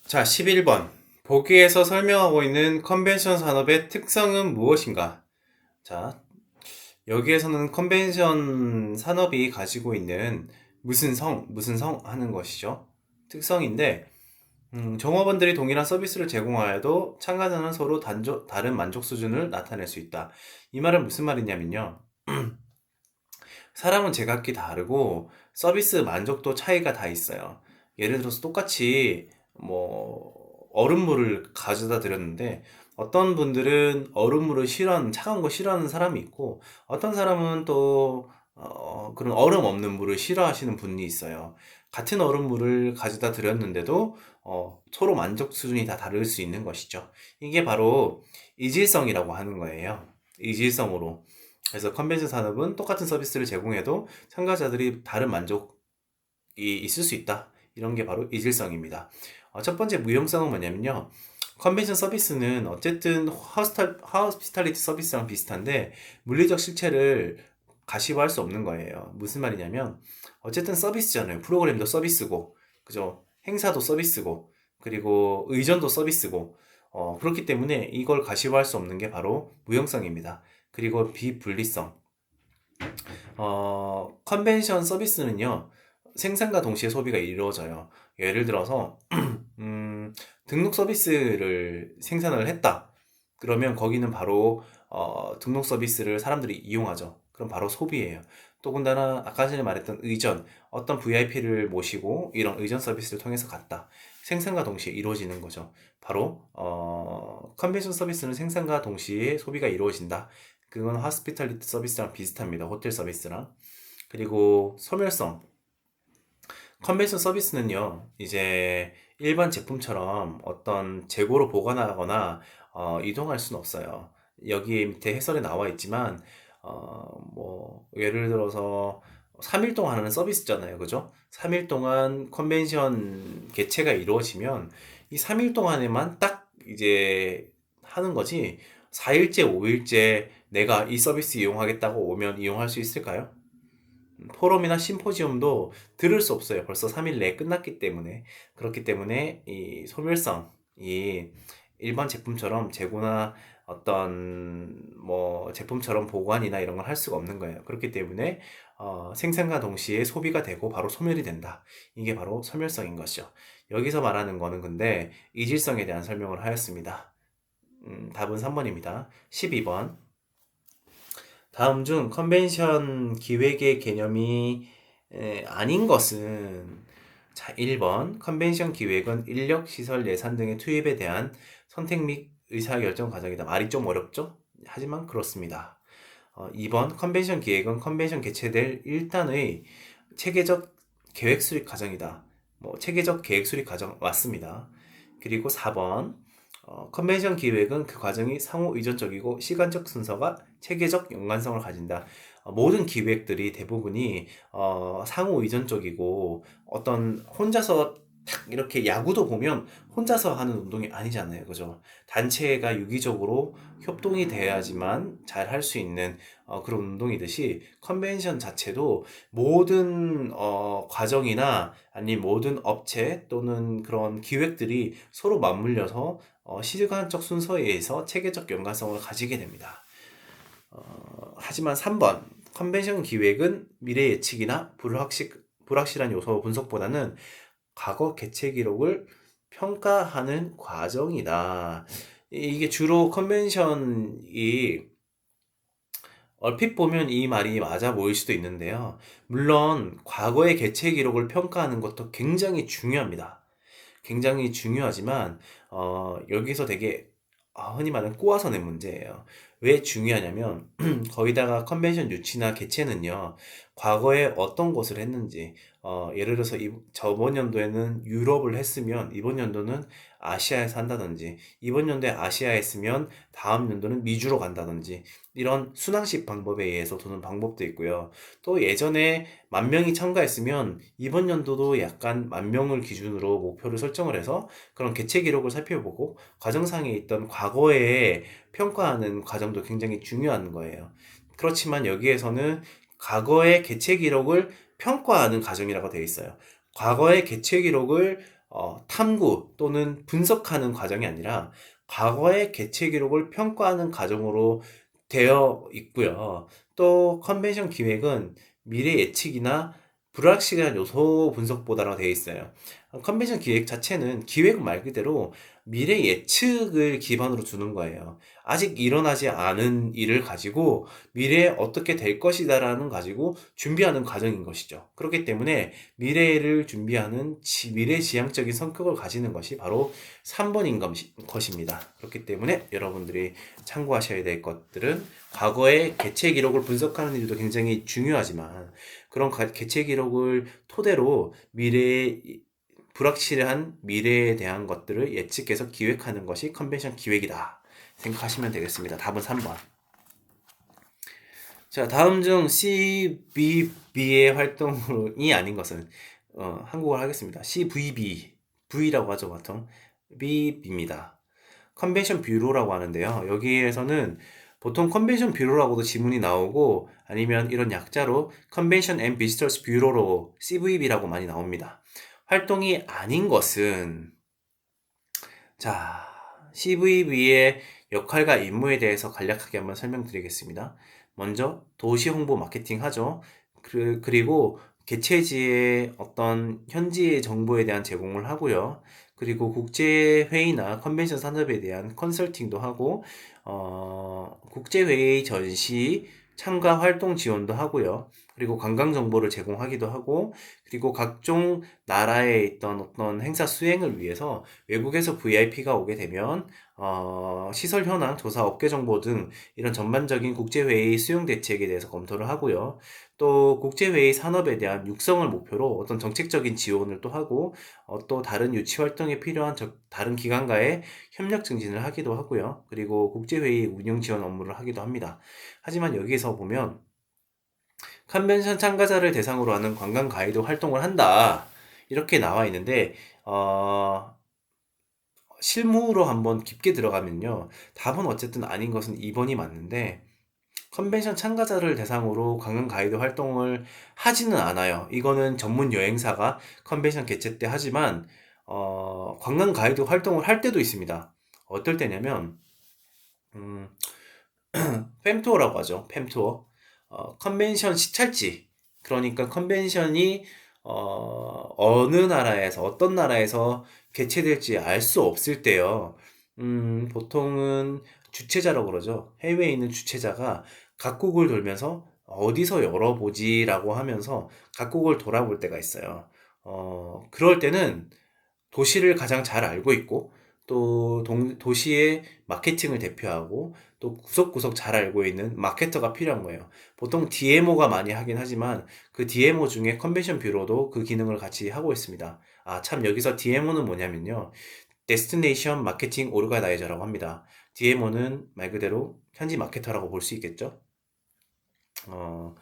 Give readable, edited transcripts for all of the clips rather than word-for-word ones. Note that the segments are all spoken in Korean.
자, 11번. 보기에서 설명하고 있는 컨벤션 산업의 특성은 무엇인가? 자, 여기에서는 컨벤션 산업이 가지고 있는 무슨 성 하는 것이죠. 특성인데, 종업원들이 동일한 서비스를 제공하여도 참가자는 서로 다른 만족 수준을 나타낼 수 있다. 이 말은 무슨 말이냐면요. 사람은 제각기 다르고 서비스 만족도 차이가 다 있어요. 예를 들어서 똑같이 뭐 얼음물을 가져다 드렸는데 어떤 분들은 얼음물을 싫어하는 차가운 거 싫어하는 사람이 있고 어떤 사람은 또 그런 얼음 없는 물을 싫어하시는 분이 있어요. 같은 얼음물을 가져다 드렸는데도 서로 만족 수준이 다 다를 수 있는 것이죠. 이게 바로 이질성이라고 하는 거예요. 이질성으로. 그래서 컨벤션 산업은 똑같은 서비스를 제공해도 참가자들이 다른 만족이 있을 수 있다. 이런 게 바로 이질성입니다. 첫 번째 무형성은 뭐냐면요. 컨벤션 서비스는 어쨌든 허스피탈리티 서비스랑 비슷한데 물리적 실체를 가시화할 수 없는 거예요. 무슨 말이냐면 어쨌든 서비스잖아요. 프로그램도 서비스고, 그죠? 행사도 서비스고, 그리고 의전도 서비스고, 그렇기 때문에 이걸 가시화할 수 없는 게 바로 무형성입니다. 그리고 비분리성. 컨벤션 서비스는요, 생산과 동시에 소비가 이루어져요. 예를 들어서, 등록 서비스를 생산을 했다. 그러면 거기는 바로, 등록 서비스를 사람들이 이용하죠. 그럼 바로 소비예요. 더군다나, 아까 전에 말했던 의전, 어떤 VIP를 모시고 이런 의전 서비스를 통해서 갔다. 생산과 동시에 이루어지는 거죠. 바로, 컨벤션 서비스는 생산과 동시에 소비가 이루어진다. 그건 하스피탈리티 서비스랑 비슷합니다. 호텔 서비스랑. 그리고 소멸성. 컨벤션 서비스는요, 이제 일반 제품처럼 어떤 재고로 보관하거나 이동할 수는 없어요. 여기 밑에 해설에 나와 있지만, 예를 들어서 3일 동안 하는 서비스잖아요. 그죠? 3일 동안 컨벤션 개최가 이루어지면 이 3일 동안에만 딱 이제 하는 거지, 4일째, 5일째 내가 이 서비스 이용하겠다고 오면 이용할 수 있을까요? 포럼이나 심포지움도 들을 수 없어요. 벌써 3일 내에 끝났기 때문에. 그렇기 때문에 이 소멸성이 일반 제품처럼 재고나 어떤 뭐 제품처럼 보관이나 이런 걸 할 수가 없는 거예요. 그렇기 때문에 생산과 동시에 소비가 되고 바로 소멸이 된다. 이게 바로 소멸성인 것이죠. 여기서 말하는 거는 근데 이질성에 대한 설명을 하였습니다. 답은 3번입니다. 12번. 다음 중 컨벤션 기획의 개념이 아닌 것은, 자, 1번 컨벤션 기획은 인력, 시설, 예산 등의 투입에 대한 선택 및 의사결정 과정이다. 말이 좀 어렵죠? 하지만 그렇습니다. 2번 컨벤션 기획은 컨벤션 개최될 일단의 체계적 계획 수립 과정이다. 뭐 체계적 계획 수립 과정 맞습니다. 그리고 4번 컨벤션 기획은 그 과정이 상호 의존적이고 시간적 순서가 체계적 연관성을 가진다. 모든 기획들이 대부분이 상호 의존적이고 어떤 혼자서 탁 이렇게 야구도 보면 혼자서 하는 운동이 아니잖아요. 그죠? 단체가 유기적으로 협동이 돼야지만 잘 할 수 있는 그런 운동이듯이 컨벤션 자체도 모든 과정이나 아니면 모든 업체 또는 그런 기획들이 서로 맞물려서 시간적 순서에 의해서 체계적 연관성을 가지게 됩니다. 하지만 3번 컨벤션 기획은 미래 예측이나 불확실한 요소 분석보다는 과거 개최 기록을 평가하는 과정이다. 이게 주로 컨벤션이 얼핏 보면 이 말이 맞아 보일 수도 있는데요. 물론 과거의 개최 기록을 평가하는 것도 굉장히 중요합니다. 굉장히 중요하지만 여기서 되게 흔히 말하는 꼬아서 낸 문제예요. 왜 중요하냐면 거기다가 컨벤션 유치나 개최는요, 과거에 어떤 곳을 했는지, 예를 들어서 저번 연도에는 유럽을 했으면 이번 연도는 아시아에서 한다든지, 이번 연도에 아시아에 했으면 다음 연도는 미주로 간다든지, 이런 순항식 방법에 의해서 도는 방법도 있고요. 또 예전에 10,000명이 참가했으면 이번 연도도 약간 10,000명을 기준으로 목표를 설정을 해서 그런 개최 기록을 살펴보고 과정상에 있던 과거에 평가하는 과정도 굉장히 중요한 거예요. 그렇지만 여기에서는 과거의 개최 기록을 평가하는 과정이라고 되어 있어요. 과거의 개최 기록을 탐구 또는 분석하는 과정이 아니라 과거의 개최 기록을 평가하는 과정으로 되어 있고요. 또 컨벤션 기획은 미래 예측이나 불확실한 요소 분석보다로 되어 있어요. 컨벤션 기획 자체는 기획 말 그대로 미래 예측을 기반으로 두는 거예요. 아직 일어나지 않은 일을 가지고 미래에 어떻게 될 것이다라는 가지고 준비하는 과정인 것이죠. 그렇기 때문에 미래를 준비하는 미래지향적인 성격을 가지는 것이 바로 3번인 것입니다. 그렇기 때문에 여러분들이 참고하셔야 될 것들은 과거의 개최 기록을 분석하는 일도 굉장히 중요하지만 그런 개최 기록을 토대로 불확실한 미래에 대한 것들을 예측해서 기획하는 것이 컨벤션 기획이다 생각하시면 되겠습니다. 답은 3번. 자, 다음 중 CVB의 활동이 아닌 것은 한국어를 하겠습니다. CVB, V라고 하죠, 보통. BB입니다. 컨벤션 뷰로라고 하는데요. 여기에서는 보통 컨벤션 뷰로라고도 지문이 나오고 아니면 이런 약자로 컨벤션 앤 비지터스 뷰로로 CVB라고 많이 나옵니다. 활동이 아닌 것은 자, CVB의 역할과 임무에 대해서 간략하게 한번 설명드리겠습니다. 먼저 도시 홍보 마케팅 하죠. 그리고 개최지의 어떤 현지의 정보에 대한 제공을 하고요. 그리고 국제회의나 컨벤션 산업에 대한 컨설팅도 하고 국제회의 전시 참가 활동 지원도 하고요. 그리고 관광 정보를 제공하기도 하고 그리고 각종 나라에 있던 어떤 행사 수행을 위해서 외국에서 VIP가 오게 되면 시설 현황, 조사 업계 정보 등 이런 전반적인 국제회의 수용 대책에 대해서 검토를 하고요. 또 국제회의 산업에 대한 육성을 목표로 어떤 정책적인 지원을 또 하고 또 다른 유치 활동에 필요한 다른 기관과의 협력 증진을 하기도 하고요. 그리고 국제회의 운영 지원 업무를 하기도 합니다. 하지만 여기서 보면 컨벤션 참가자를 대상으로 하는 관광 가이드 활동을 한다. 이렇게 나와 있는데 실무로 한번 깊게 들어가면요. 답은 어쨌든 아닌 것은 2번이 맞는데 컨벤션 참가자를 대상으로 관광 가이드 활동을 하지는 않아요. 이거는 전문 여행사가 컨벤션 개최 때 하지만 관광 가이드 활동을 할 때도 있습니다. 어떨 때냐면 음, 팸투어라고 하죠. 팸투어. 컨벤션 시찰지. 그러니까 컨벤션이 어느 나라에서 어떤 나라에서 개최될지 알 수 없을 때요. 보통은 주최자라고 그러죠. 해외에 있는 주최자가 각국을 돌면서 어디서 열어보지라고 하면서 각국을 돌아볼 때가 있어요. 그럴 때는 도시를 가장 잘 알고 있고 또 도시의 마케팅을 대표하고 또 구석구석 잘 알고 있는 마케터가 필요한 거예요. 보통 DMO가 많이 하긴 하지만 그 DMO 중에 컨벤션 뷰로도 그 기능을 같이 하고 있습니다. 아, 참 여기서 DMO는 뭐냐면요. 데스티네이션 마케팅 오르가나이저라고 합니다. DMO는 말 그대로 현지 마케터라고 볼 수 있겠죠. 어,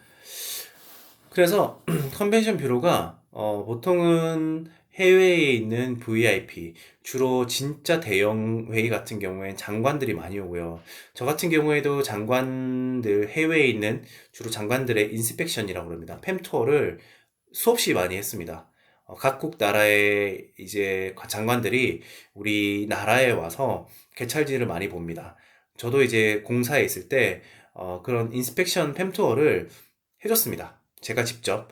그래서 컨벤션 뷰로가 보통은 해외에 있는 VIP, 주로 진짜 대형 회의 같은 경우엔 장관들이 많이 오고요. 저 같은 경우에도 장관들, 해외에 있는 주로 장관들의 인스펙션이라고 합니다. 팸 투어를 수없이 많이 했습니다. 각국 나라의 이제 장관들이 우리나라에 와서 개찰지를 많이 봅니다. 저도 이제 공사에 있을 때 그런 인스펙션 팸 투어를 해줬습니다. 제가 직접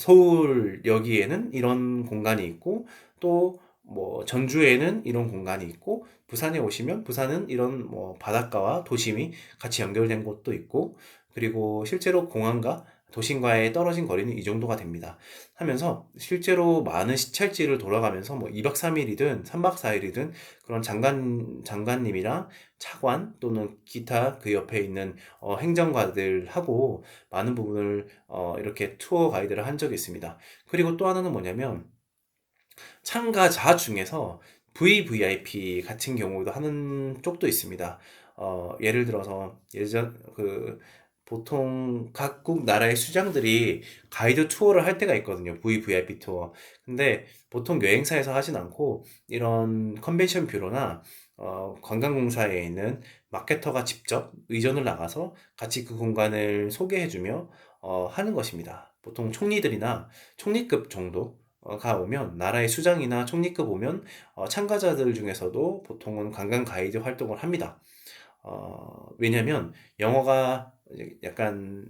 서울 여기에는 이런 공간이 있고 또 뭐 전주에는 이런 공간이 있고 부산에 오시면 부산은 이런 뭐 바닷가와 도심이 같이 연결된 곳도 있고 그리고 실제로 공항과 도심과의 떨어진 거리는 이 정도가 됩니다. 하면서 실제로 많은 시찰지를 돌아가면서 뭐 2박 3일이든 3박 4일이든 그런 장관님이랑 차관 또는 기타 그 옆에 있는 행정관들하고 많은 부분을 이렇게 투어 가이드를 한 적이 있습니다. 그리고 또 하나는 뭐냐면 참가자 중에서 VVIP 같은 경우도 하는 쪽도 있습니다. 예를 들어서 보통 각국 나라의 수장들이 가이드 투어를 할 때가 있거든요. VVIP 투어. 근데 보통 여행사에서 하진 않고 이런 컨벤션 뷰로나 관광공사에 있는 마케터가 직접 의전을 나가서 같이 그 공간을 소개해주며 하는 것입니다. 보통 총리들이나 총리급 정도 오면 나라의 수장이나 총리급 오면 참가자들 중에서도 보통은 관광 가이드 활동을 합니다. 왜냐면 영어가 약간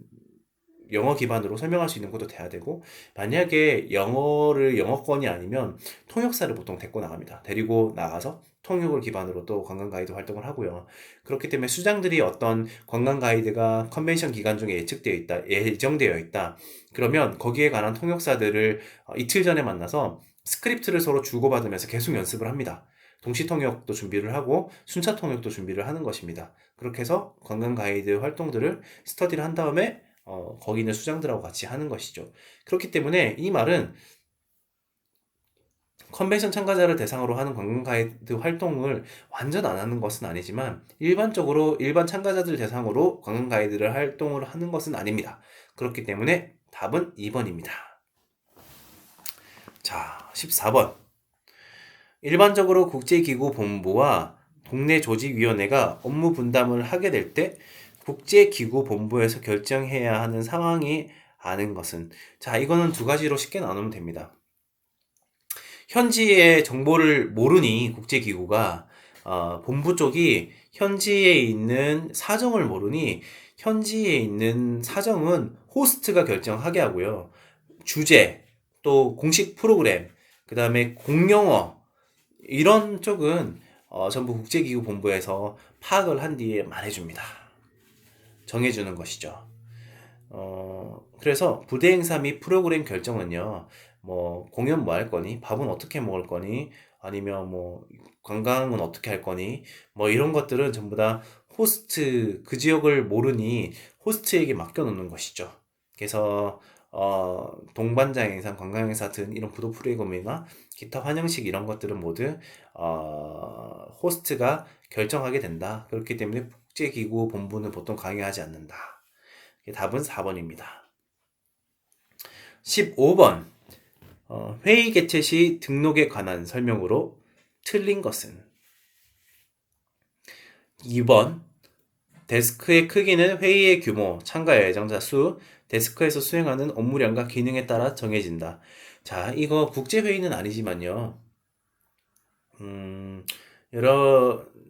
영어 기반으로 설명할 수 있는 것도 돼야 되고, 만약에 영어권이 아니면 통역사를 보통 데리고 나갑니다. 데리고 나가서 통역을 기반으로 또 관광 가이드 활동을 하고요. 그렇기 때문에 수장들이 어떤 관광 가이드가 컨벤션 기간 중에 예정되어 있다. 그러면 거기에 관한 통역사들을 이틀 전에 만나서 스크립트를 서로 주고받으면서 계속 연습을 합니다. 동시 통역도 준비를 하고 순차 통역도 준비를 하는 것입니다. 그렇게 해서 관광 가이드 활동들을 스터디를 한 다음에 거기 있는 수장들하고 같이 하는 것이죠. 그렇기 때문에 이 말은 컨벤션 참가자를 대상으로 하는 관광 가이드 활동을 완전 안 하는 것은 아니지만 일반적으로 일반 참가자들 대상으로 관광 가이드를 활동을 하는 것은 아닙니다. 그렇기 때문에 답은 2번입니다. 자, 14번. 일반적으로 국제기구 본부와 동네 조직위원회가 업무 분담을 하게 될 때 국제기구 본부에서 결정해야 하는 상황이 아는 것은, 자, 이거는 두 가지로 쉽게 나누면 됩니다. 현지의 정보를 모르니 국제기구가 본부 쪽이 현지에 있는 사정을 모르니 현지에 있는 사정은 호스트가 결정하게 하고요. 주제, 또 공식 프로그램, 그 다음에 공용어, 이런 쪽은 전부 국제기구 본부에서 파악을 한 뒤에 말해줍니다. 정해주는 것이죠. 그래서 부대 행사 및 프로그램 결정은요, 뭐 공연 뭐 할 거니, 밥은 어떻게 먹을 거니, 아니면 뭐 관광은 어떻게 할 거니, 뭐 이런 것들은 전부 다 호스트, 그 지역을 모르니 호스트에게 맡겨놓는 것이죠. 그래서 동반장 행사, 관광 행사 등 이런 부도 프로그램이나 기타 환영식 이런 것들은 모두 호스트가 결정하게 된다. 그렇기 때문에 국제기구 본부는 보통 강요하지 않는다. 답은 4번입니다. 15번. 회의 개최 시 등록에 관한 설명으로 틀린 것은? 2번. 데스크의 크기는 회의의 규모, 참가 예정자 수, 데스크에서 수행하는 업무량과 기능에 따라 정해진다. 자, 이거 국제회의는 아니지만요.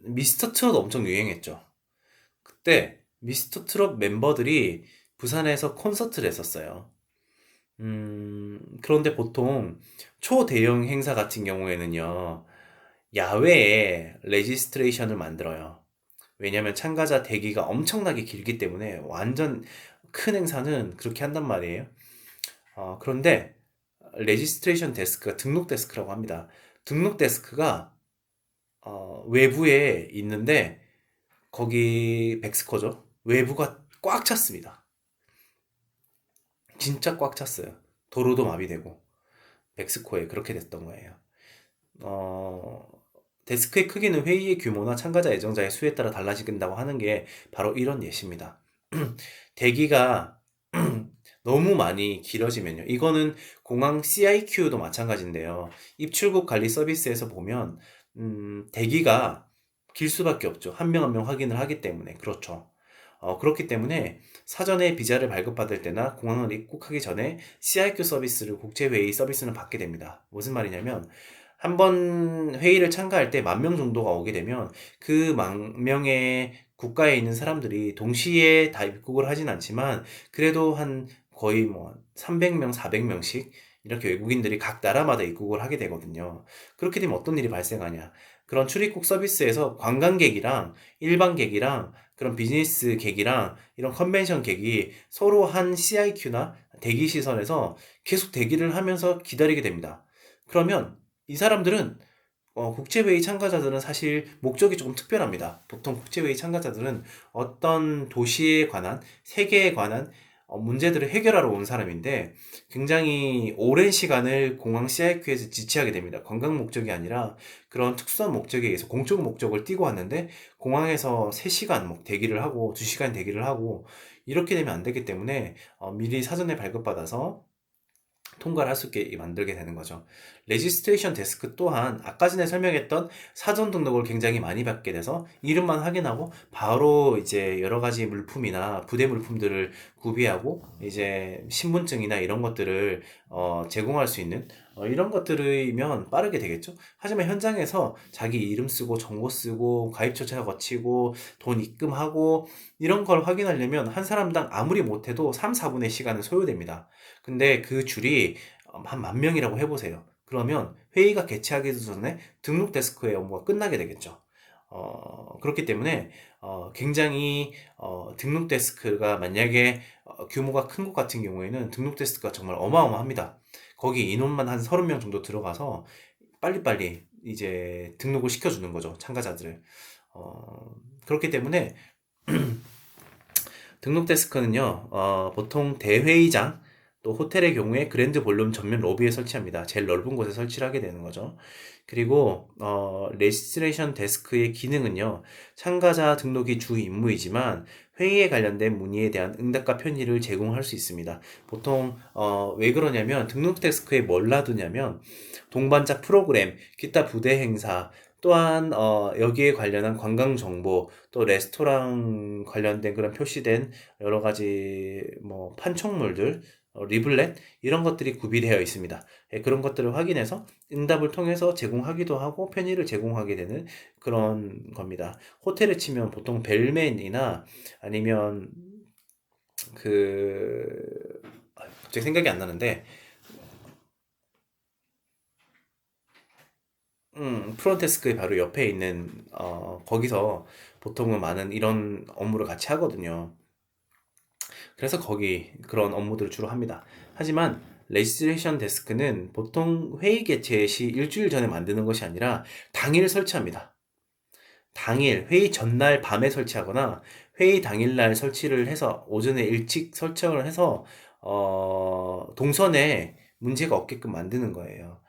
미스터 트롯 엄청 유행했죠. 그때 미스터 트롯 멤버들이 부산에서 콘서트를 했었어요. 그런데 보통 초대형 행사 같은 경우에는요, 야외에 레지스트레이션을 만들어요. 왜냐면 참가자 대기가 엄청나게 길기 때문에 완전 큰 행사는 그렇게 한단 말이에요. 그런데 레지스트레이션 데스크가 등록 데스크라고 합니다. 등록 데스크가 외부에 있는데 거기 백스코죠. 외부가 꽉 찼습니다. 진짜 꽉 찼어요. 도로도 마비되고 백스코에 그렇게 됐던 거예요. 데스크의 크기는 회의의 규모나 참가자 예정자의 수에 따라 달라진다고 하는 게 바로 이런 예시입니다. 대기가 너무 많이 길어지면요. 이거는 공항 CIQ도 마찬가지인데요. 입출국 관리 서비스에서 보면 대기가 길 수밖에 없죠. 한 명 한 명 확인을 하기 때문에. 그렇죠. 그렇기 때문에 사전에 비자를 발급받을 때나 공항을 입국하기 전에 CIQ 서비스를 국제회의 서비스는 받게 됩니다. 무슨 말이냐면 한 번 회의를 참가할 때 10,000명 정도가 오게 되면 그 10,000명의 국가에 있는 사람들이 동시에 다 입국을 하진 않지만 그래도 한 거의 뭐 300명, 400명씩 이렇게 외국인들이 각 나라마다 입국을 하게 되거든요. 그렇게 되면 어떤 일이 발생하냐? 그런 출입국 서비스에서 관광객이랑 일반객이랑 그런 비즈니스객이랑 이런 컨벤션객이 서로 한 CIQ나 대기 시설에서 계속 대기를 하면서 기다리게 됩니다. 그러면 이 사람들은 국제회의 참가자들은 사실 목적이 조금 특별합니다. 보통 국제회의 참가자들은 어떤 도시에 관한, 세계에 관한 문제들을 해결하러 온 사람인데 굉장히 오랜 시간을 공항 CIQ에서 지체하게 됩니다. 관광 목적이 아니라 그런 특수한 목적에 의해서 공적 목적을 띠고 왔는데 공항에서 3시간 대기를 하고 2시간 대기를 하고 이렇게 되면 안 되기 때문에 미리 사전에 발급받아서 통과를 할 수 있게 만들게 되는 거죠. 레지스트레이션 데스크 또한 아까 전에 설명했던 사전 등록을 굉장히 많이 받게 돼서 이름만 확인하고 바로 이제 여러 가지 물품이나 부대 물품들을 구비하고 이제 신분증이나 이런 것들을 제공할 수 있는 이런 것들이면 빠르게 되겠죠. 하지만 현장에서 자기 이름 쓰고 정보 쓰고 가입처차 거치고 돈 입금하고 이런 걸 확인하려면 한 사람당 아무리 못해도 3, 4분의 시간은 소요됩니다. 근데 그 줄이 한 10,000명이라고 해보세요. 그러면 회의가 개최하기 전에 등록 데스크의 업무가 끝나게 되겠죠. 그렇기 때문에 굉장히 등록 데스크가 만약에 규모가 큰 것 같은 경우에는 등록 데스크가 정말 어마어마합니다. 거기 인원만 한 30명 정도 들어가서 빨리빨리 이제 등록을 시켜주는 거죠. 참가자들을. 그렇기 때문에 등록 데스크는요, 보통 대회의장, 또 호텔의 경우에 그랜드 볼룸 전면 로비에 설치합니다. 제일 넓은 곳에 설치를 하게 되는 거죠. 그리고 레지스트레이션 데스크의 기능은요, 참가자 등록이 주 임무이지만 회의에 관련된 문의에 대한 응답과 편의를 제공할 수 있습니다. 보통 왜 그러냐면 등록 데스크에 뭘 놔두냐면 동반자 프로그램, 기타 부대 행사, 또한 여기에 관련한 관광 정보, 또 레스토랑 관련된 그런 표시된 여러 가지 뭐 판촉물들, 리블렛 이런 것들이 구비되어 있습니다. 예, 그런 것들을 확인해서 응답을 통해서 제공하기도 하고 편의를 제공하게 되는 그런 겁니다. 호텔을 치면 보통 벨맨이나 아니면 그 갑자기 생각이 안 나는데 프론데스크의 바로 옆에 있는 거기서 보통은 많은 이런 업무를 같이 하거든요. 그래서 거기 그런 업무들을 주로 합니다. 하지만 레지스트레이션 데스크는 보통 회의 개최 시 일주일 전에 만드는 것이 아니라 당일 설치합니다. 당일 회의 전날 밤에 설치하거나 회의 당일날 설치를 해서 오전에 일찍 설정을 해서 동선에 문제가 없게끔 만드는 거예요.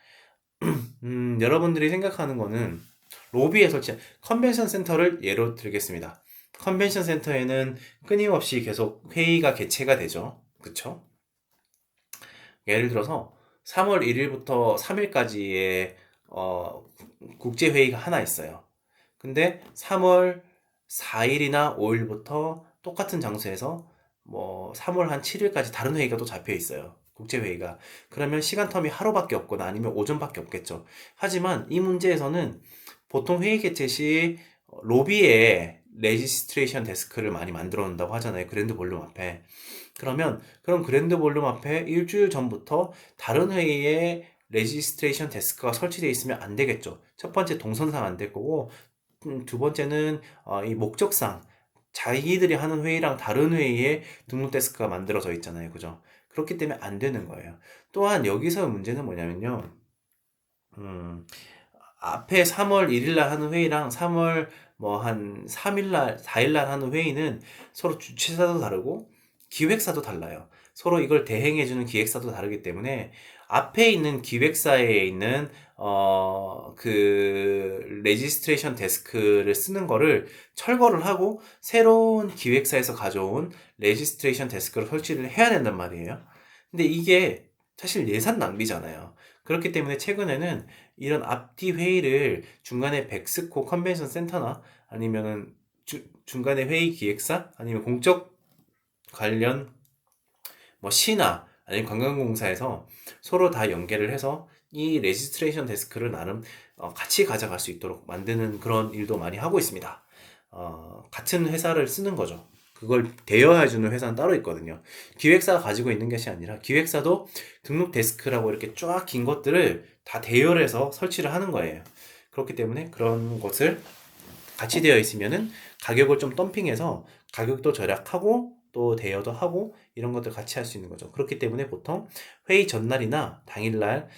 여러분들이 생각하는 거는 로비에 설치, 컨벤션 센터를 예로 들겠습니다. 컨벤션 센터에는 끊임없이 계속 회의가 개최가 되죠. 그쵸? 예를 들어서 3월 1일부터 3일까지의 국제회의가 하나 있어요. 근데 3월 4일이나 5일부터 똑같은 장소에서 뭐 3월 한 7일까지 다른 회의가 또 잡혀 있어요. 국제회의가. 그러면 시간 텀이 하루밖에 없거나 아니면 오전밖에 없겠죠. 하지만 이 문제에서는 보통 회의 개최 시 로비에 레지스트레이션 데스크를 많이 만들어 놓는다고 하잖아요. 그랜드 볼룸 앞에. 그럼 그랜드 볼룸 앞에 일주일 전부터 다른 회의에 레지스트레이션 데스크가 설치되어 있으면 안 되겠죠. 첫 번째 동선상 안 될 거고, 두 번째는 이 목적상 자기들이 하는 회의랑 다른 회의에 등록 데스크가 만들어져 있잖아요. 그죠? 그렇기 때문에 안 되는 거예요. 또한 여기서 문제는 뭐냐면요. 음, 앞에 3월 1일 날 하는 회의랑 3월 뭐 한 3일 날, 4일 날 하는 회의는 서로 주최사도 다르고 기획사도 달라요. 서로 이걸 대행해주는 기획사도 다르기 때문에 앞에 있는 기획사에 있는 그 레지스트레이션 데스크를 쓰는 거를 철거를 하고 새로운 기획사에서 가져온 레지스트레이션 데스크를 설치를 해야 된단 말이에요. 근데 이게 사실 예산 낭비잖아요. 그렇기 때문에 최근에는 이런 앞뒤 회의를 중간에 백스코 컨벤션 센터나 아니면은 중간에 회의 기획사 아니면 공적 관련 뭐 시나 아니면 관광공사에서 서로 다 연계를 해서 이 레지스트레이션 데스크를 나름 같이 가져갈 수 있도록 만드는 그런 일도 많이 하고 있습니다. 같은 회사를 쓰는 거죠. 그걸 대여해주는 회사는 따로 있거든요. 기획사가 가지고 있는 것이 아니라 기획사도 등록 데스크라고 이렇게 쫙 긴 것들을 다 대여를 해서 설치를 하는 거예요. 그렇기 때문에 그런 것을 같이 되어 있으면은 가격을 좀 덤핑해서 가격도 절약하고 또 대여도 하고 이런 것들 같이 할 수 있는 거죠. 그렇기 때문에 보통 회의 전날이나 당일날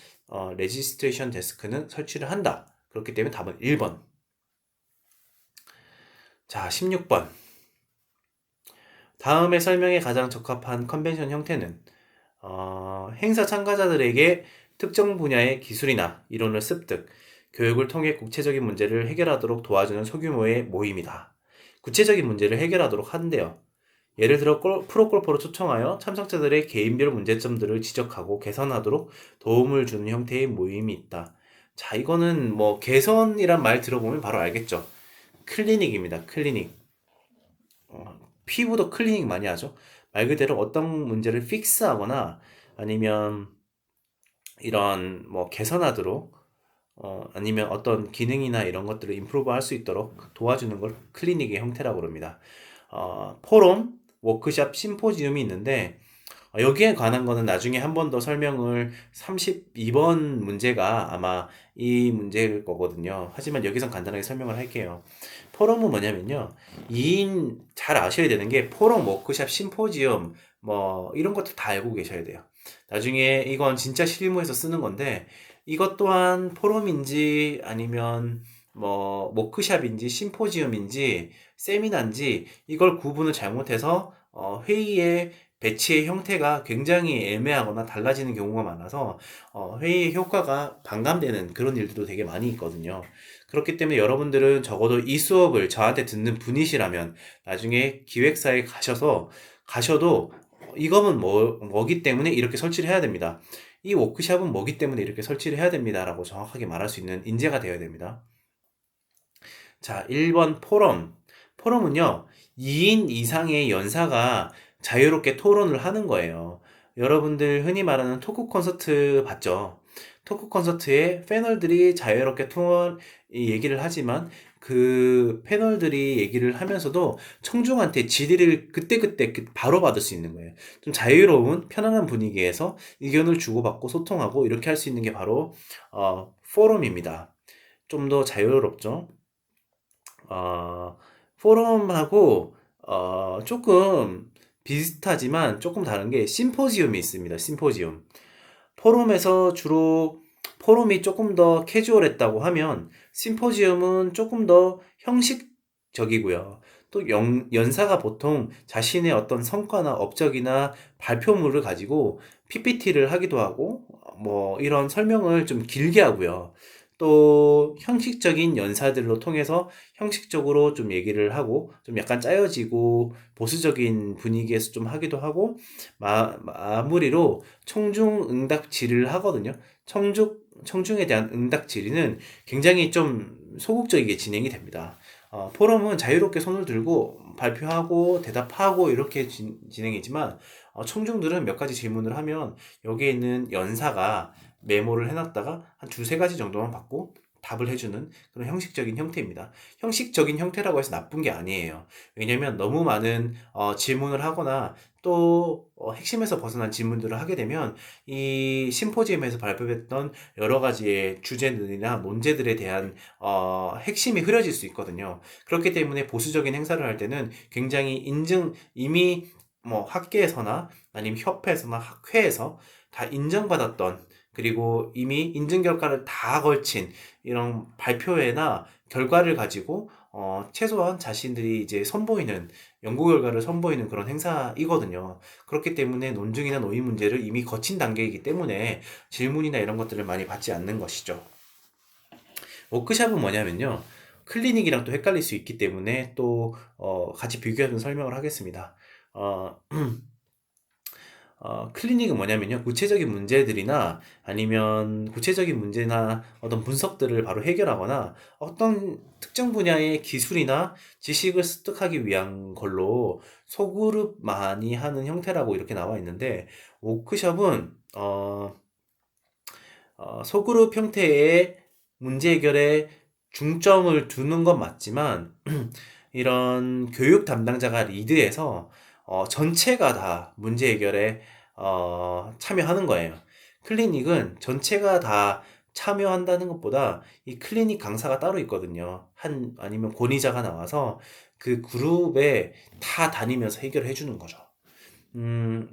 레지스트레이션 데스크는 설치를 한다. 그렇기 때문에 답은 1번. 자, 16번. 다음의 설명에 가장 적합한 컨벤션 형태는 행사 참가자들에게 특정 분야의 기술이나 이론을 습득, 교육을 통해 국제적인 문제를 해결하도록 도와주는 소규모의 모임이다. 구체적인 문제를 해결하도록 한대요. 예를 들어 프로골퍼를 초청하여 참석자들의 개인별 문제점들을 지적하고 개선하도록 도움을 주는 형태의 모임이 있다. 자, 이거는 뭐 개선이란 말 들어보면 바로 알겠죠. 클리닉입니다. 클리닉. 피부도 클리닉 많이 하죠. 말 그대로 어떤 문제를 픽스하거나 아니면 이런 뭐 개선하도록 아니면 어떤 기능이나 이런 것들을 임프로브 할 수 있도록 도와주는 걸 클리닉의 형태라고 그럽니다. 포럼, 워크샵, 심포지움이 있는데 여기에 관한 거는 나중에 한 번 더 설명을 32번 문제가 아마 이 문제일 거거든요. 하지만 여기선 간단하게 설명을 할게요. 포럼은 뭐냐면요. 2인 잘 아셔야 되는 게 포럼, 워크샵, 심포지엄 뭐 이런 것도 다 알고 계셔야 돼요. 나중에 이건 진짜 실무에서 쓰는 건데 이것 또한 포럼인지 아니면 뭐 워크샵인지 심포지엄인지 세미나인지 이걸 구분을 잘못해서 회의의 배치의 형태가 굉장히 애매하거나 달라지는 경우가 많아서 회의의 효과가 반감되는 그런 일들도 되게 많이 있거든요. 그렇기 때문에 여러분들은 적어도 이 수업을 저한테 듣는 분이시라면 나중에 기획사에 가셔도 이거는 뭐기 때문에 이렇게 설치를 해야 됩니다. 이 워크샵은 뭐기 때문에 이렇게 설치를 해야 됩니다. 라고 정확하게 말할 수 있는 인재가 되어야 됩니다. 자, 1번 포럼. 포럼은요, 2인 이상의 연사가 자유롭게 토론을 하는 거예요. 여러분들 흔히 말하는 토크 콘서트 봤죠? 토크 콘서트에 패널들이 자유롭게 얘기를 하지만 그 패널들이 얘기를 하면서도 청중한테 질의를 그때그때 바로 받을 수 있는 거예요. 좀 자유로운 편안한 분위기에서 의견을 주고받고 소통하고 이렇게 할 수 있는 게 바로 포럼입니다. 좀 더 자유롭죠? 어, 포럼하고 조금 비슷하지만 조금 다른 게 심포지움이 있습니다. 심포지움. 포럼에서 주로 포럼이 조금 더 캐주얼했다고 하면 심포지움은 조금 더 형식적이고요. 또 연사가 보통 자신의 어떤 성과나 업적이나 발표물을 가지고 PPT를 하기도 하고 뭐 이런 설명을 좀 길게 하고요. 또 형식적인 연사들로 통해서 형식적으로 좀 얘기를 하고 좀 약간 짜여지고 보수적인 분위기에서 좀 하기도 하고 마무리로 청중 응답 질의를 하거든요. 청중에 대한 응답 질의는 굉장히 좀 소극적이게 진행이 됩니다. 포럼은 자유롭게 손을 들고 발표하고 대답하고 이렇게 진행이지만 청중들은 몇 가지 질문을 하면 여기에 있는 연사가 메모를 해놨다가 한 두세 가지 정도만 받고 답을 해주는 그런 형식적인 형태입니다. 형식적인 형태라고 해서 나쁜 게 아니에요. 왜냐면 너무 많은 질문을 하거나 또 핵심에서 벗어난 질문들을 하게 되면 이 심포지엄에서 발표했던 여러 가지의 주제들이나 논제들에 대한 핵심이 흐려질 수 있거든요. 그렇기 때문에 보수적인 행사를 할 때는 굉장히 이미 뭐 학계에서나 아니면 협회에서나 학회에서 다 인정받았던 그리고 이미 인증 결과를 다 걸친 이런 발표회나 결과를 가지고 최소한 자신들이 이제 선보이는 연구 결과를 선보이는 그런 행사이거든요. 그렇기 때문에 논증이나 논의 문제를 이미 거친 단계이기 때문에 질문이나 이런 것들을 많이 받지 않는 것이죠. 워크샵은 뭐냐면요. 클리닉이랑 또 헷갈릴 수 있기 때문에 또 같이 비교해서 설명을 하겠습니다. 클리닉은 뭐냐면요. 구체적인 문제들이나 아니면 구체적인 문제나 어떤 분석들을 바로 해결하거나 어떤 특정 분야의 기술이나 지식을 습득하기 위한 걸로 소그룹 많이 하는 형태라고 이렇게 나와 있는데 워크숍은 소그룹 형태의 문제 해결에 중점을 두는 건 맞지만 이런 교육 담당자가 리드해서 전체가 다 문제 해결에 참여하는 거예요. 클리닉은 전체가 다 참여한다는 것보다 이 클리닉 강사가 따로 있거든요. 아니면 권위자가 나와서 그 그룹에 다 다니면서 해결해 주는 거죠.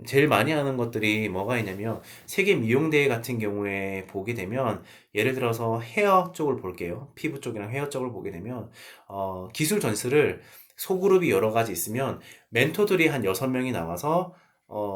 제일 많이 하는 것들이 뭐가 있냐면, 세계 미용대회 같은 경우에 보게 되면, 예를 들어서 헤어 쪽을 볼게요. 피부 쪽이랑 헤어 쪽을 보게 되면, 기술 전수를 소그룹이 여러 가지 있으면, 멘토들이 한 6명이 나와서,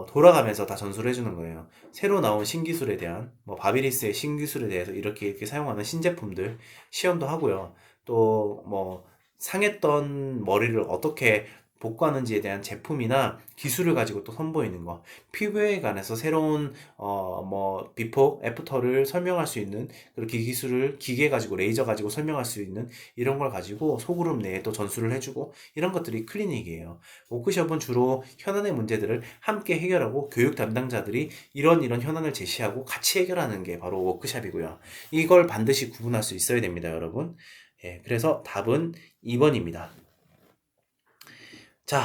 돌아가면서 다 전수를 해주는 거예요. 새로 나온 신기술에 대한, 뭐, 바비리스의 신기술에 대해서 이렇게 사용하는 신제품들 시연도 하고요. 또, 뭐, 상했던 머리를 어떻게 복구하는지에 대한 제품이나 기술을 가지고 또 선보이는 거, 피부에 관해서 새로운 뭐 비포, 애프터를 설명할 수 있는 그렇게 기술을 기계 가지고 레이저 가지고 설명할 수 있는 이런 걸 가지고 소그룹 내에 또 전수를 해주고 이런 것들이 클리닉이에요. 워크숍은 주로 현안의 문제들을 함께 해결하고 교육 담당자들이 이런 현안을 제시하고 같이 해결하는 게 바로 워크숍이고요. 이걸 반드시 구분할 수 있어야 됩니다, 여러분. 예, 그래서 답은 2번입니다. 자,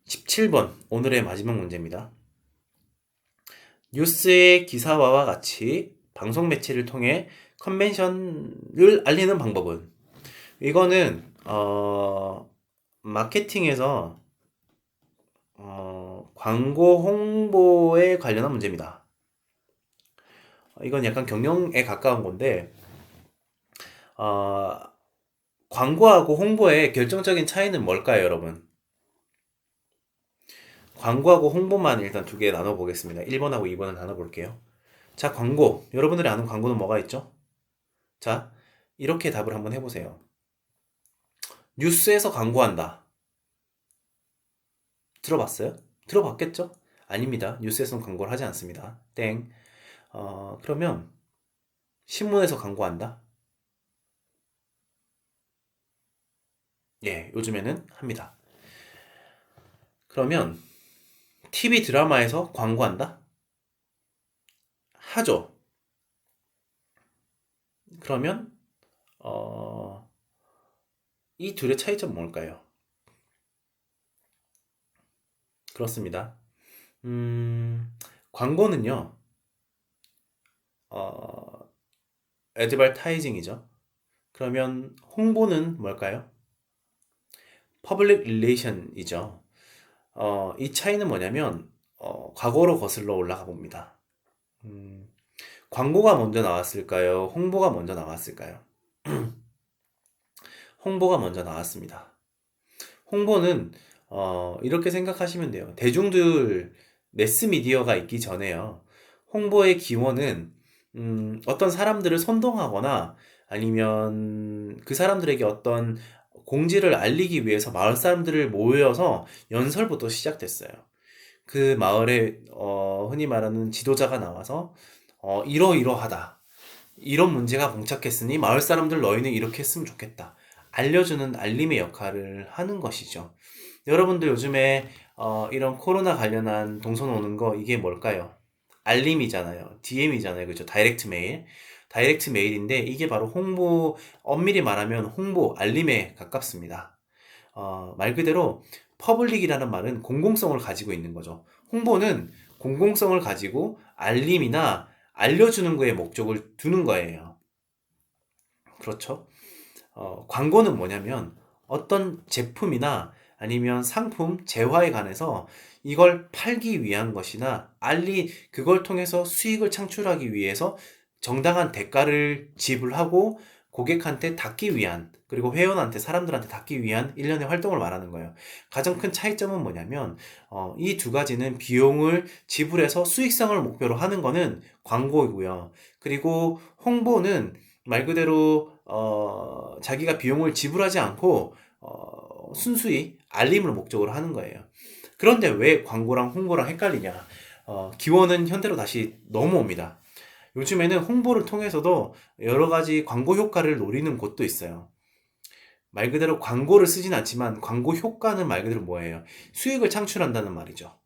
17번 오늘의 마지막 문제입니다. 뉴스의 기사화와 같이 방송 매체를 통해 컨벤션을 알리는 방법은? 이거는 마케팅에서 광고 홍보에 관련한 문제입니다. 이건 약간 경영에 가까운 건데 광고하고 홍보의 결정적인 차이는 뭘까요, 여러분? 광고하고 홍보만 일단 두 개 나눠보겠습니다. 1번하고 2번을 나눠볼게요. 자, 광고. 여러분들이 아는 광고는 뭐가 있죠? 자, 이렇게 답을 한번 해보세요. 뉴스에서 광고한다. 들어봤어요? 들어봤겠죠? 아닙니다. 뉴스에서는 광고를 하지 않습니다. 땡. 그러면 신문에서 광고한다? 예, 요즘에는 합니다. 그러면 TV 드라마에서 광고한다? 하죠. 그러면 이 둘의 차이점 뭘까요? 그렇습니다. 광고는요, 애드버타이징이죠. 그러면 홍보는 뭘까요? 퍼블릭 릴레이션이죠. 이 차이는 뭐냐면 과거로 거슬러 올라가 봅니다. 광고가 먼저 나왔을까요? 홍보가 먼저 나왔을까요? 홍보가 먼저 나왔습니다. 홍보는 이렇게 생각하시면 돼요. 대중들 매스미디어가 있기 전에요. 홍보의 기원은 어떤 사람들을 선동하거나 아니면 그 사람들에게 어떤 공지를 알리기 위해서 마을 사람들을 모여서 연설부터 시작됐어요. 그 마을에 흔히 말하는 지도자가 나와서 이러이러하다. 이런 문제가 봉착했으니 마을 사람들 너희는 이렇게 했으면 좋겠다. 알려주는 알림의 역할을 하는 것이죠. 여러분들 요즘에 이런 코로나 관련한 동선 오는 거 이게 뭘까요? 알림이잖아요. DM이잖아요. 그죠? 다이렉트 메일. 다이렉트 메일인데 이게 바로 홍보, 엄밀히 말하면 홍보, 알림에 가깝습니다. 말 그대로 퍼블릭이라는 말은 공공성을 가지고 있는 거죠. 홍보는 공공성을 가지고 알림이나 알려주는 거에 목적을 두는 거예요. 그렇죠? 광고는 뭐냐면 어떤 제품이나 아니면 상품, 재화에 관해서 이걸 팔기 위한 것이나 그걸 통해서 수익을 창출하기 위해서 정당한 대가를 지불하고 고객한테 닿기 위한, 그리고 회원한테, 사람들한테 닿기 위한 일련의 활동을 말하는 거예요. 가장 큰 차이점은 뭐냐면 이 두 가지는 비용을 지불해서 수익성을 목표로 하는 거는 광고이고요. 그리고 홍보는 말 그대로 자기가 비용을 지불하지 않고 순수히 알림을 목적으로 하는 거예요. 그런데 왜 광고랑 홍보랑 헷갈리냐? 기원은 현대로 다시 넘어옵니다. 요즘에는 홍보를 통해서도 여러 가지 광고 효과를 노리는 곳도 있어요. 말 그대로 광고를 쓰진 않지만 광고 효과는 말 그대로 뭐예요? 수익을 창출한다는 말이죠.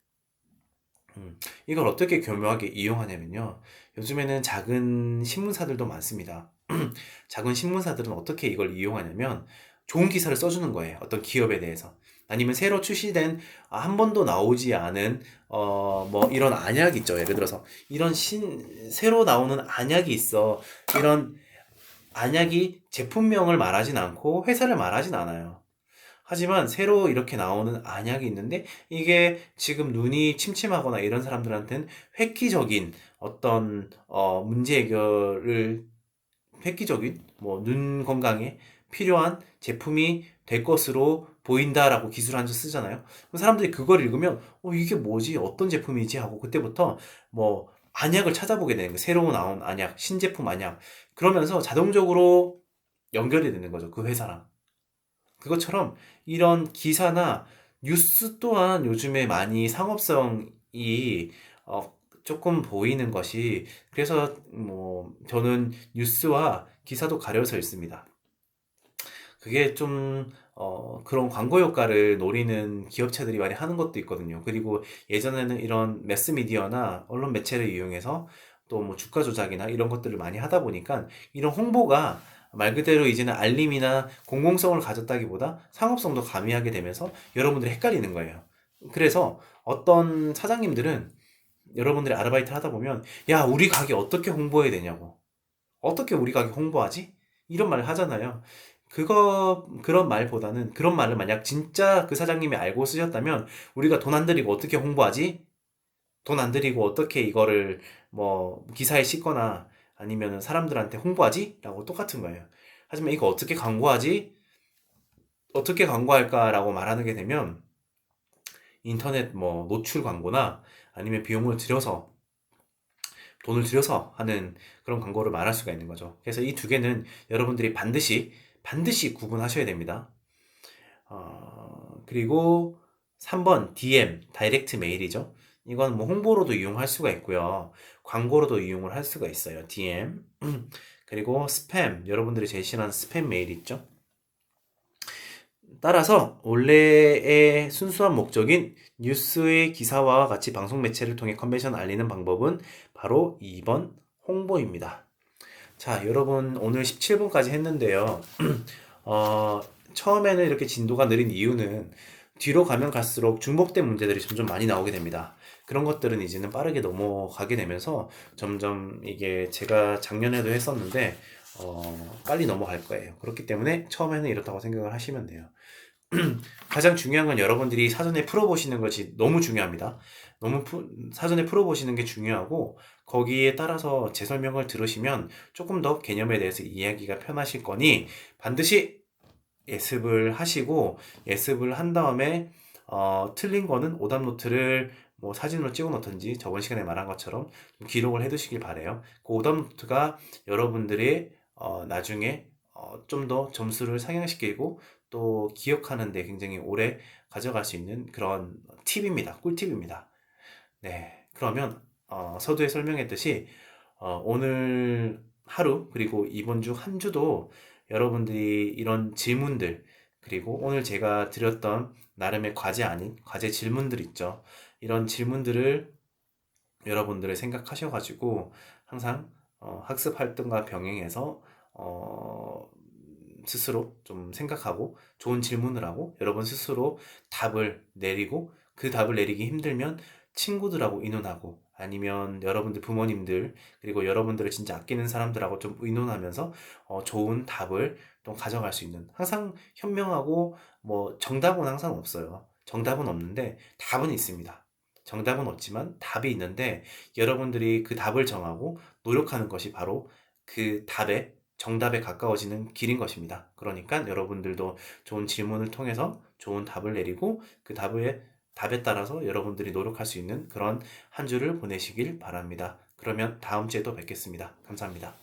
이걸 어떻게 교묘하게 이용하냐면요. 요즘에는 작은 신문사들도 많습니다. 작은 신문사들은 어떻게 이걸 이용하냐면 좋은 기사를 써주는 거예요. 어떤 기업에 대해서. 아니면 새로 출시된 한 번도 나오지 않은 뭐 이런 안약 있죠. 예를 들어서 이런 새로 나오는 안약이 있어. 이런 안약이 제품명을 말하진 않고 회사를 말하진 않아요. 하지만 새로 이렇게 나오는 안약이 있는데 이게 지금 눈이 침침하거나 이런 사람들한테는 획기적인 어떤 문제 해결을 획기적인 뭐 눈 건강에 필요한 제품이 될 것으로 보인다라고 기술 한줄 쓰잖아요. 사람들이 그걸 읽으면 이게 뭐지? 어떤 제품이지? 하고 그때부터 뭐 안약을 찾아보게 되는 거예요. 새로 나온 안약, 신제품 안약. 그러면서 자동적으로 연결이 되는 거죠. 그 회사랑. 그것처럼 이런 기사나 뉴스 또한 요즘에 많이 상업성이 조금 보이는 것이, 그래서 뭐 저는 뉴스와 기사도 가려서 읽습니다. 그게 좀 그런 광고 효과를 노리는 기업체들이 많이 하는 것도 있거든요. 그리고 예전에는 이런 매스미디어나 언론 매체를 이용해서 또 뭐 주가 조작이나 이런 것들을 많이 하다 보니까 이런 홍보가 말 그대로 이제는 알림이나 공공성을 가졌다기보다 상업성도 가미하게 되면서 여러분들이 헷갈리는 거예요. 그래서 어떤 사장님들은 여러분들이 아르바이트를 하다 보면, 야, 우리 가게 어떻게 홍보해야 되냐고. 어떻게 우리 가게 홍보하지? 이런 말을 하잖아요. 그런 말보다는, 그런 말을 만약 진짜 그 사장님이 알고 쓰셨다면, 우리가 돈 안 들이고 어떻게 홍보하지? 돈 안 들이고 어떻게 이거를 뭐 기사에 싣거나 아니면 사람들한테 홍보하지? 라고 똑같은 거예요. 하지만 이거 어떻게 광고하지? 어떻게 광고할까라고 말하게 되면 인터넷 뭐 노출 광고나 아니면 비용을 들여서, 돈을 들여서 하는 그런 광고를 말할 수가 있는 거죠. 그래서 이 두 개는 여러분들이 반드시 구분하셔야 됩니다. 그리고 3번 DM, 다이렉트 메일이죠. 이건 뭐 홍보로도 이용할 수가 있고요. 광고로도 이용을 할 수가 있어요. DM. 그리고 스팸, 여러분들이 제일 싫어하는 스팸 메일 있죠. 따라서 원래의 순수한 목적인 뉴스의 기사와 같이 방송 매체를 통해 컨벤션을 알리는 방법은 바로 2번 홍보입니다. 자, 여러분 오늘 17분까지 했는데요. 어, 처음에는 이렇게 진도가 느린 이유는 뒤로 가면 갈수록 중복된 문제들이 점점 많이 나오게 됩니다. 그런 것들은 이제는 빠르게 넘어가게 되면서 점점 이게 제가 작년에도 했었는데 빨리 넘어갈 거예요. 그렇기 때문에 처음에는 이렇다고 생각을 하시면 돼요. 가장 중요한 건 여러분들이 사전에 풀어보시는 것이 너무 중요합니다. 사전에 풀어보시는 게 중요하고, 거기에 따라서 제 설명을 들으시면 조금 더 개념에 대해서 이야기가 편하실 거니 반드시 예습을 하시고, 예습을 한 다음에 틀린 거는 오답 노트를 뭐 사진으로 찍어 놓든지 저번 시간에 말한 것처럼 좀 기록을 해 두시길 바래요. 그 오답 노트가 여러분들의 나중에 좀 더 점수를 상향시키고 또 기억하는 데 굉장히 오래 가져갈 수 있는 그런 팁입니다. 꿀팁입니다. 네, 그러면 서두에 설명했듯이 오늘 하루 그리고 이번 주 한 주도 여러분들이 이런 질문들, 그리고 오늘 제가 드렸던 나름의 과제 아닌 과제 질문들 있죠. 이런 질문들을 여러분들을 생각하셔가지고 항상 학습 활동과 병행해서 스스로 좀 생각하고 좋은 질문을 하고 여러분 스스로 답을 내리고, 그 답을 내리기 힘들면 친구들하고 의논하고 아니면 여러분들 부모님들 그리고 여러분들을 진짜 아끼는 사람들하고 좀 의논하면서 좋은 답을 또 가져갈 수 있는, 항상 현명하고 뭐 정답은 항상 없어요. 정답은 없는데 답은 있습니다. 정답은 없지만 답이 있는데 여러분들이 그 답을 정하고 노력하는 것이 바로 그 답의 정답에 가까워지는 길인 것입니다. 그러니까 여러분들도 좋은 질문을 통해서 좋은 답을 내리고 그 답에 따라서 여러분들이 노력할 수 있는 그런 한 주를 보내시길 바랍니다. 그러면 다음 주에 또 뵙겠습니다. 감사합니다.